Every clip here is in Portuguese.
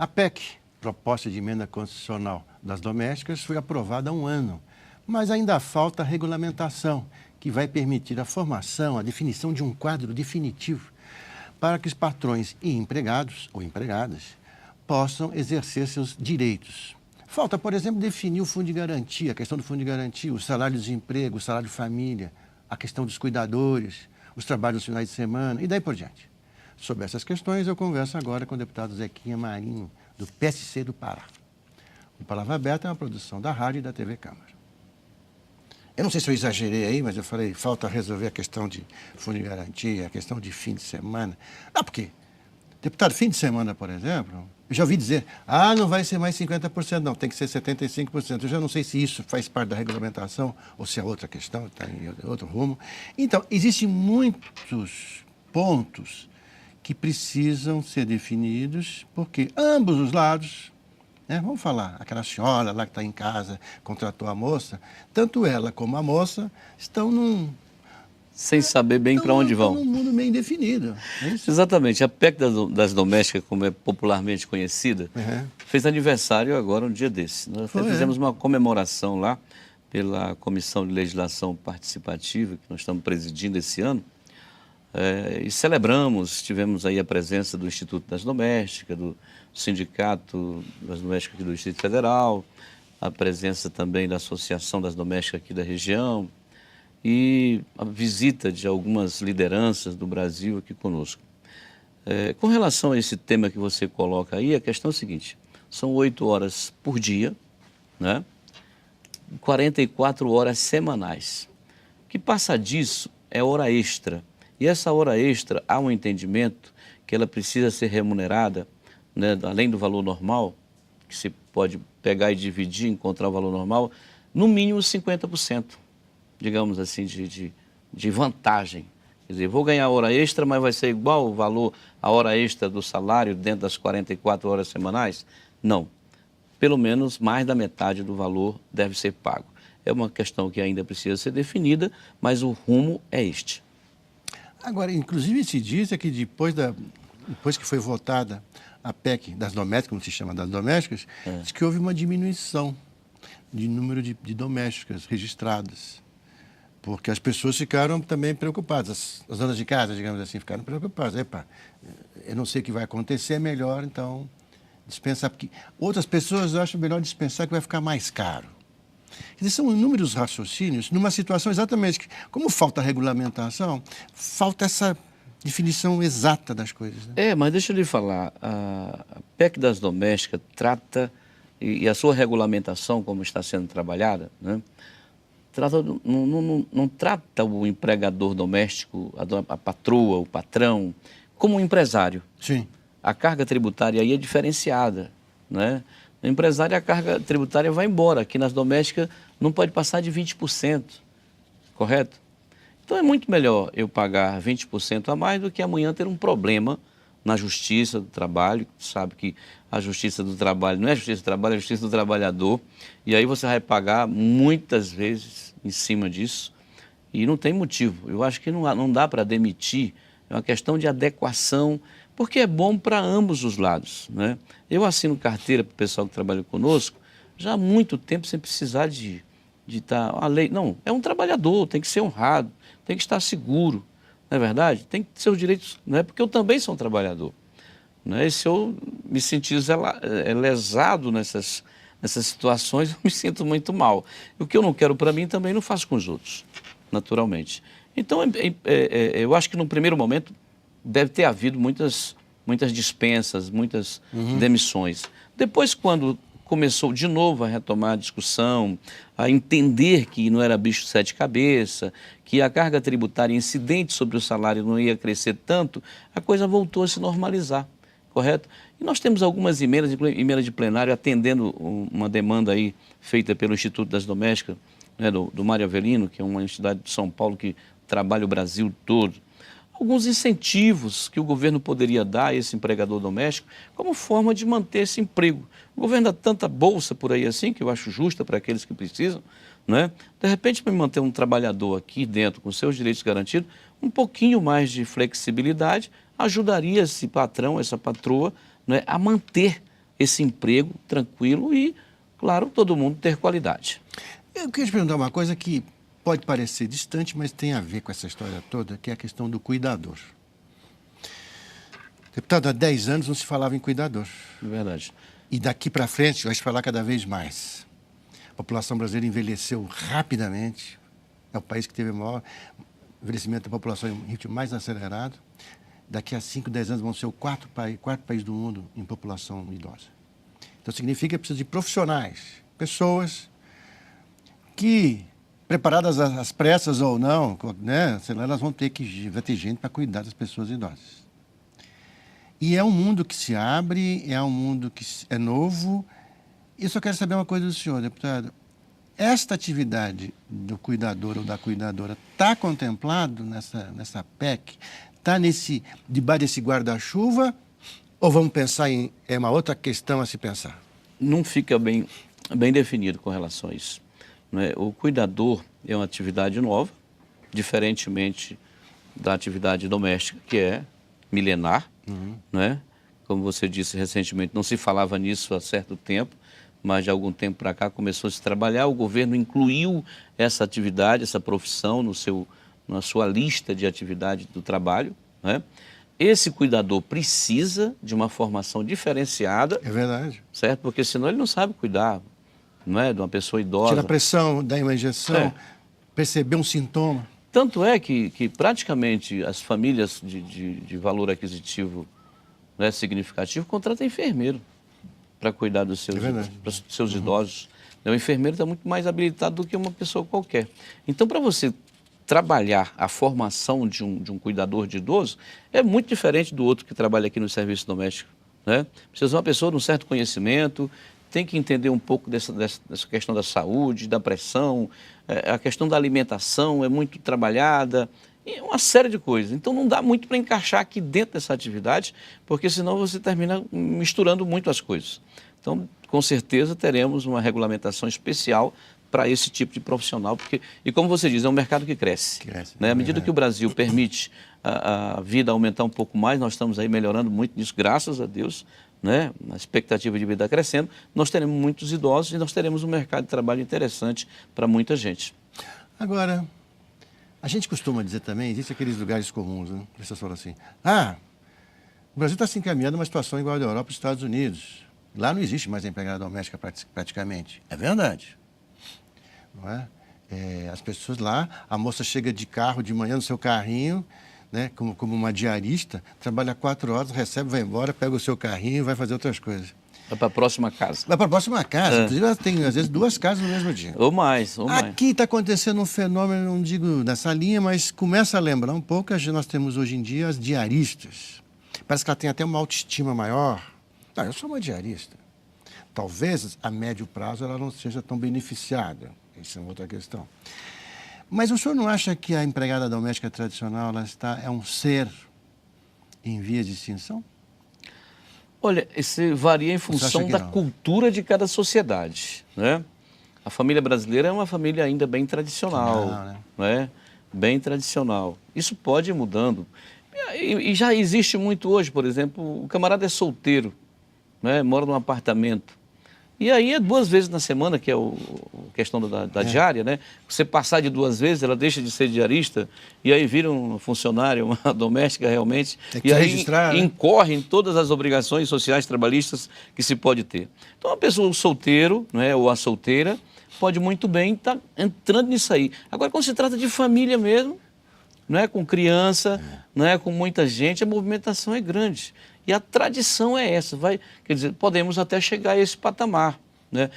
A PEC, proposta de emenda constitucional das domésticas, foi aprovada há um ano, mas ainda falta a regulamentação, que vai permitir a formação, a definição de um quadro definitivo para que os patrões e empregados ou empregadas possam exercer seus direitos. Falta, por exemplo, definir o fundo de garantia, a questão do fundo de garantia, o salário de desemprego, o salário de família, a questão dos cuidadores, os trabalhos nos finais de semana e daí por diante. Sobre essas questões, eu converso agora com o deputado Zequinha Marinho, do PSC do Pará. O Palavra Aberta é uma produção da Rádio e da TV Câmara. Eu não sei se eu exagerei aí, mas eu falei, falta resolver a questão de fundo de garantia, a questão de fim de semana. Não, porque, deputado, fim de semana, por exemplo, eu já ouvi dizer, não vai ser mais 50%, não, tem que ser 75%. Eu já não sei se isso faz parte da regulamentação ou se é outra questão, está em outro rumo. Então, existem muitos pontos que precisam ser definidos, porque ambos os lados, vamos falar, aquela senhora lá que está em casa, contratou a moça, tanto ela como a moça estão sem saber bem para onde vão. Num mundo meio indefinido. É isso? Exatamente. A PEC das domésticas, como é popularmente conhecida, fez aniversário agora, um dia desse. Nós fizemos uma comemoração lá pela Comissão de Legislação Participativa, que nós estamos presidindo esse ano, e celebramos, tivemos aí a presença do Instituto das Domésticas, do Sindicato das Domésticas aqui do Distrito Federal, a presença também da Associação das Domésticas aqui da região e a visita de algumas lideranças do Brasil aqui conosco. Com relação a esse tema que você coloca aí, a questão é a seguinte, são 8 horas por dia, 44 horas semanais. O que passa disso é hora extra. E essa hora extra, há um entendimento que ela precisa ser remunerada, além do valor normal, que se pode pegar e dividir, encontrar o valor normal, no mínimo 50%, digamos assim, de vantagem. Quer dizer, vou ganhar hora extra, mas vai ser igual o valor, a hora extra do salário dentro das 44 horas semanais? Não. Pelo menos mais da metade do valor deve ser pago. É uma questão que ainda precisa ser definida, mas o rumo é este. Agora, inclusive se diz que depois que foi votada a PEC das domésticas, como se chama das domésticas, diz que houve uma diminuição de número de domésticas registradas, porque as pessoas ficaram também preocupadas, as donas de casa, digamos assim, ficaram preocupadas. Epa, eu não sei o que vai acontecer, é melhor então dispensar, porque outras pessoas acham melhor dispensar que vai ficar mais caro. Quer dizer, são inúmeros raciocínios numa situação exatamente que, como falta regulamentação, falta essa definição exata das coisas. Mas deixa eu lhe falar, a PEC das domésticas trata, e a sua regulamentação, como está sendo trabalhada, não trata o empregador doméstico, a patroa, o patrão, como um empresário. Sim. A carga tributária aí é diferenciada, No empresário, a carga tributária vai embora. Aqui nas domésticas não pode passar de 20%, correto? Então é muito melhor eu pagar 20% a mais do que amanhã ter um problema na Justiça do Trabalho. Sabe que a Justiça do Trabalho não é a Justiça do Trabalho, é a Justiça do Trabalhador. E aí você vai pagar muitas vezes em cima disso e não tem motivo. Eu acho que não dá para demitir, é uma questão de adequação, porque é bom para ambos os lados, Eu assino carteira para o pessoal que trabalha conosco já há muito tempo sem precisar de estar... A lei, não, é um trabalhador, tem que ser honrado, tem que estar seguro, não é verdade? Tem que ter seus direitos, porque eu também sou um trabalhador. E se eu me sentir lesado nessas situações, eu me sinto muito mal. O que eu não quero para mim também não faço com os outros, naturalmente. Então, eu acho que no primeiro momento deve ter havido muitas dispensas, muitas demissões. Depois, quando começou de novo a retomar a discussão, a entender que não era bicho de 7 cabeças, que a carga tributária incidente sobre o salário não ia crescer tanto, a coisa voltou a se normalizar, correto? E nós temos algumas emendas, inclusive emenda de plenário, atendendo uma demanda aí feita pelo Instituto das Domésticas, do Mário Avelino, que é uma entidade de São Paulo que trabalha o Brasil todo. Alguns incentivos que o governo poderia dar a esse empregador doméstico como forma de manter esse emprego. O governo dá tanta bolsa por aí assim, que eu acho justa para aqueles que precisam, De repente, para manter um trabalhador aqui dentro com seus direitos garantidos, um pouquinho mais de flexibilidade ajudaria esse patrão, essa patroa, a manter esse emprego tranquilo e, claro, todo mundo ter qualidade. Eu queria te perguntar uma coisa que pode parecer distante, mas tem a ver com essa história toda, que é a questão do cuidador. Deputado, há 10 anos não se falava em cuidador. É verdade. E daqui para frente vai se falar cada vez mais. A população brasileira envelheceu rapidamente. É o país que teve o maior envelhecimento da população em ritmo mais acelerado. Daqui a 5, 10 anos vão ser o quarto país do mundo em população idosa. Então significa que precisa de profissionais, pessoas que, preparadas às pressas ou não, né, sei lá, elas vai ter gente para cuidar das pessoas idosas. E é um mundo que se abre, é um mundo que é novo. E eu só quero saber uma coisa do senhor, deputado. Esta atividade do cuidador ou da cuidadora está contemplado nessa PEC? Está debaixo desse guarda-chuva? Ou vamos pensar em uma outra questão a se pensar? Não fica bem definido com relação a isso, né? O cuidador é uma atividade nova, diferentemente da atividade doméstica, que é milenar, né? Como você disse recentemente, não se falava nisso há certo tempo, mas de algum tempo para cá começou a se trabalhar, o governo incluiu essa atividade, essa profissão na sua lista de atividade do trabalho, né? Esse cuidador precisa de uma formação diferenciada. É verdade. Certo? Porque senão ele não sabe cuidar, não é, de uma pessoa idosa. Tira a pressão, dá uma injeção, perceber um sintoma. Tanto é que praticamente as famílias de valor aquisitivo, né, significativo contratam enfermeiro para cuidar dos seus idosos. O enfermeiro está muito mais habilitado do que uma pessoa qualquer. Então, para você trabalhar a formação de um cuidador de idoso, é muito diferente do outro que trabalha aqui no serviço doméstico, né? Precisa ser uma pessoa de um certo conhecimento, tem que entender um pouco dessa questão da saúde, da pressão, a questão da alimentação é muito trabalhada, e uma série de coisas. Então não dá muito para encaixar aqui dentro dessa atividade, porque senão você termina misturando muito as coisas. Então, com certeza, teremos uma regulamentação especial para esse tipo de profissional, e como você diz, é um mercado que cresce. Né? À medida que o Brasil permite a vida aumentar um pouco mais, nós estamos aí melhorando muito nisso, graças a Deus, né? A expectativa de vida crescendo, nós teremos muitos idosos e nós teremos um mercado de trabalho interessante para muita gente. Agora, a gente costuma dizer também, existem aqueles lugares comuns, né? Pessoas falam assim, o Brasil está se encaminhando uma situação igual a da Europa e dos Estados Unidos. Lá não existe mais a empregada doméstica praticamente. É verdade. Não é? As pessoas lá, a moça chega de carro de manhã no seu carrinho, né, como uma diarista, trabalha 4 horas, recebe, vai embora, pega o seu carrinho e vai fazer outras coisas. Vai para a próxima casa. Vai para a próxima casa. Inclusive, ela tem, às vezes, 2 casas no mesmo dia. Ou mais. Aqui está acontecendo um fenômeno, não digo nessa linha, mas começa a lembrar um pouco, nós temos hoje em dia as diaristas. Parece que ela tem até uma autoestima maior. Eu sou uma diarista. Talvez, a médio prazo, ela não seja tão beneficiada. Isso é outra questão. Mas o senhor não acha que a empregada doméstica tradicional é um ser em vias de extinção? Olha, isso varia em função da cultura de cada sociedade, né? A família brasileira é uma família ainda bem tradicional, né? Bem tradicional. Isso pode ir mudando. E já existe muito hoje, por exemplo, o camarada é solteiro, né? Mora num apartamento. E aí é 2 vezes na semana, que é a questão da diária, né? Você passar de 2 vezes, ela deixa de ser diarista, e aí vira um funcionário, uma doméstica realmente, e aí incorre em todas as obrigações sociais, trabalhistas que se pode ter. Então, a pessoa, o solteiro, né, ou a solteira, pode muito bem estar entrando nisso aí. Agora, quando se trata de família mesmo, né, com criança, né, com muita gente, a movimentação é grande. E a tradição é essa, quer dizer, podemos até chegar a esse patamar, né?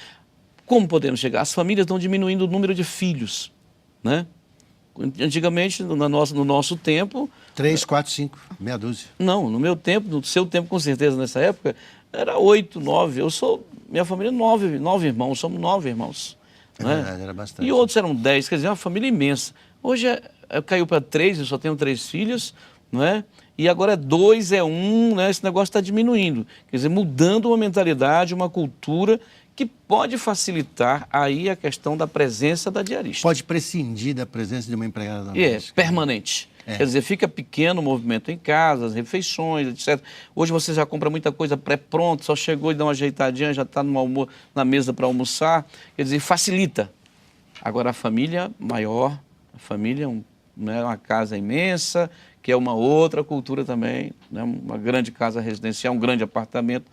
Como podemos chegar? As famílias estão diminuindo o número de filhos, né? Antigamente, no nosso tempo... 3, 4, 5, meia dúzia. Não, no meu tempo, no seu tempo com certeza nessa época, era 8, 9. Minha família 9 irmãos, somos 9 irmãos. Né? Verdade, era bastante. E outros eram 10, quer dizer, uma família imensa. Hoje caiu para 3, eu só tenho 3 filhos, não é? E agora é 2, é 1, né? Esse negócio está diminuindo. Quer dizer, mudando uma mentalidade, uma cultura que pode facilitar aí a questão da presença da diarista. Pode prescindir da presença de uma empregada doméstica. Permanente. Quer dizer, fica pequeno o movimento em casa, as refeições, etc. Hoje você já compra muita coisa pré-pronta, só chegou e dá uma ajeitadinha, já está na mesa para almoçar. Quer dizer, facilita. Agora, a família maior, a família né, uma casa imensa, que é uma outra cultura também, né, uma grande casa residencial, um grande apartamento,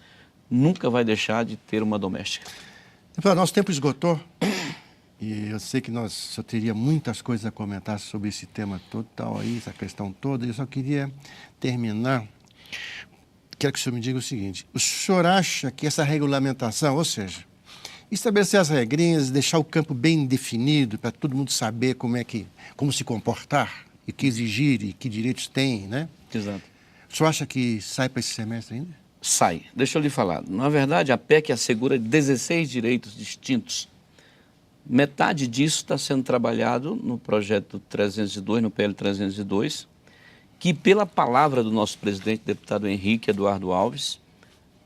nunca vai deixar de ter uma doméstica. Nosso tempo esgotou e eu sei que só teria muitas coisas a comentar sobre esse tema todo, essa questão toda. Eu só queria terminar. Quero que o senhor me diga o seguinte: o senhor acha que essa regulamentação, ou seja, estabelecer as regrinhas, deixar o campo bem definido para todo mundo saber como se comportar e o que exigir e que direitos tem, né? Exato. O senhor acha que sai para esse semestre ainda? Sai. Deixa eu lhe falar. Na verdade, a PEC assegura 16 direitos distintos. Metade disso está sendo trabalhado no projeto 302, no PL 302, que pela palavra do nosso presidente, deputado Henrique Eduardo Alves,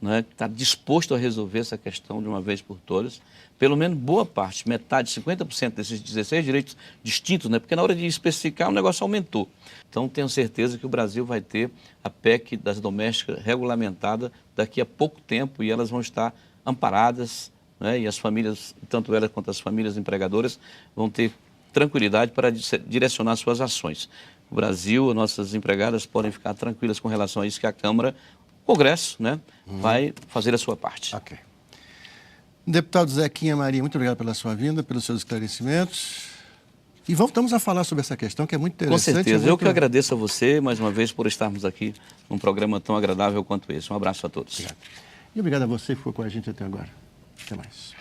né, está disposto a resolver essa questão de uma vez por todas. Pelo menos boa parte, metade, 50% desses 16 direitos distintos, né, porque na hora de especificar o negócio aumentou. Então tenho certeza que o Brasil vai ter a PEC das domésticas regulamentada daqui a pouco tempo e elas vão estar amparadas, né, e as famílias, tanto elas quanto as famílias empregadoras, vão ter tranquilidade para direcionar suas ações. O Brasil, nossas empregadas podem ficar tranquilas com relação a isso, que a Câmara, o Congresso, né, vai fazer a sua parte. Ok. Deputado Zequinha Maria, muito obrigado pela sua vinda, pelos seus esclarecimentos. E voltamos a falar sobre essa questão, que é muito interessante. Com certeza. Eu que agradeço a você, mais uma vez, por estarmos aqui num programa tão agradável quanto esse. Um abraço a todos. Obrigado. E obrigado a você que ficou com a gente até agora. Até mais.